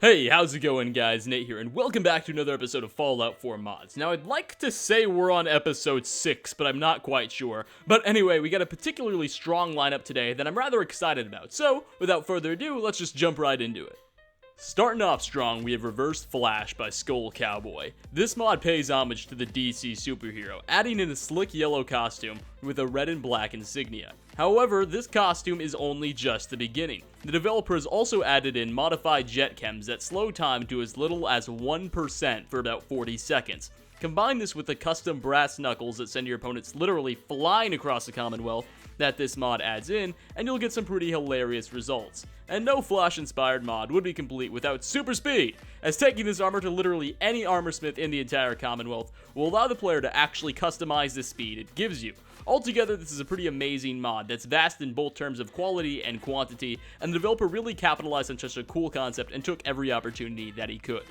Hey, how's it going, guys? Nate here, and welcome back to another episode of Fallout 4 Mods. Now, I'd like to say we're on episode 6, but I'm not quite sure. But anyway, we got a particularly strong lineup today that I'm rather excited about. So, without further ado, let's just jump right into it. Starting off strong, we have Reversed Flash by Cowboy. This mod pays homage to the DC superhero, adding in a slick yellow costume with a red and black insignia. However, this costume is only just the beginning. The developer has also added in modified jet chems that slow time to as little as 1% for about 40 seconds. Combine this with the custom brass knuckles that send your opponents literally flying across the Commonwealth that this mod adds in, and you'll get some pretty hilarious results. And no Flash-inspired mod would be complete without super speed, as taking this armor to literally any armorsmith in the entire Commonwealth will allow the player to actually customize the speed it gives you. Altogether, this is a pretty amazing mod that's vast in both terms of quality and quantity, and the developer really capitalized on such a cool concept and took every opportunity that he could.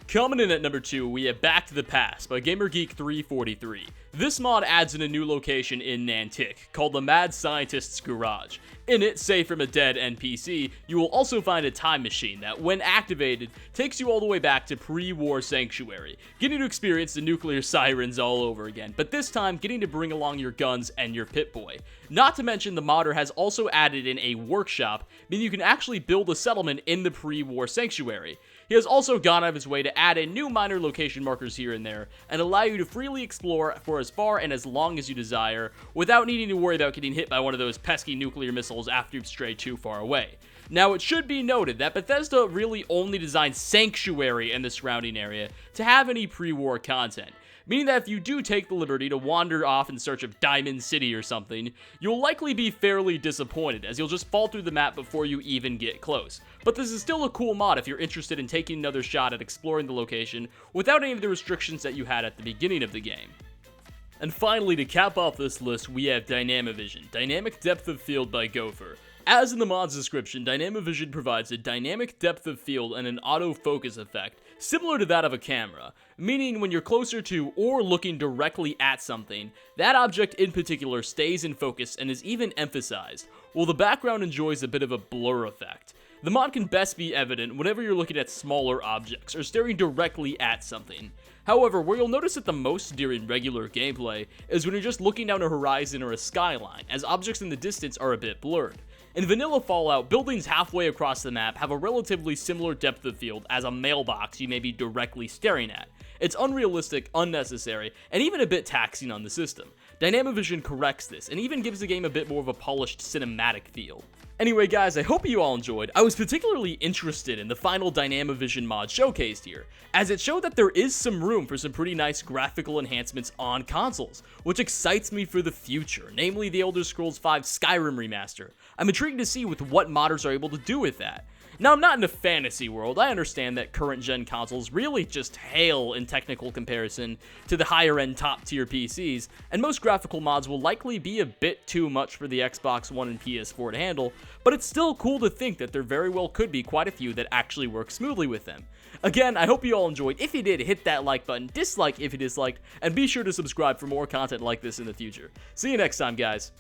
Coming in at number 2, we have Back to the Past by GamerGeek343. This mod adds in a new location in Nantic, called the Mad Scientist's Garage. In it, save from a dead NPC, you will also find a time machine that, when activated, takes you all the way back to pre-war Sanctuary, getting to experience the nuclear sirens all over again, but this time getting to bring along your guns and your Pip-Boy. Not to mention, the modder has also added in a workshop, meaning you can actually build a settlement in the pre-war Sanctuary. He has also gone out of his way to add in new minor location markers here and there, and allow you to freely explore for as far and as long as you desire, without needing to worry about getting hit by one of those pesky nuclear missiles after you've strayed too far away. Now, it should be noted that Bethesda really only designed Sanctuary and the surrounding area to have any pre-war content, meaning that if you do take the liberty to wander off in search of Diamond City or something, you'll likely be fairly disappointed, as you'll just fall through the map before you even get close. But this is still a cool mod if you're interested in taking another shot at exploring the location without any of the restrictions that you had at the beginning of the game. And finally, to cap off this list, we have Dynavision, Dynamic Depth of Field by Gopher. As in the mod's description, Dynavision provides a dynamic depth of field and an autofocus effect, similar to that of a camera, meaning when you're closer to or looking directly at something, that object in particular stays in focus and is even emphasized, while the background enjoys a bit of a blur effect. The mod can best be evident whenever you're looking at smaller objects or staring directly at something. However, where you'll notice it the most during regular gameplay is when you're just looking down a horizon or a skyline, as objects in the distance are a bit blurred. In vanilla Fallout, buildings halfway across the map have a relatively similar depth of field as a mailbox you may be directly staring at. It's unrealistic, unnecessary, and even a bit taxing on the system. Dynavision corrects this, and even gives the game a bit more of a polished cinematic feel. Anyway guys, I hope you all enjoyed. I was particularly interested in the final Dynavision mod showcased here, as it showed that there is some room for some pretty nice graphical enhancements on consoles, which excites me for the future, namely the Elder Scrolls V Skyrim remaster. I'm intrigued to see with what modders are able to do with that. Now, I'm not in a fantasy world. I understand that current-gen consoles really just hail in technical comparison to the higher-end top-tier PCs, and most graphical mods will likely be a bit too much for the Xbox One and PS4 to handle, but it's still cool to think that there very well could be quite a few that actually work smoothly with them. Again, I hope you all enjoyed. If you did, hit that like button, dislike if you disliked, and be sure to subscribe for more content like this in the future. See you next time, guys.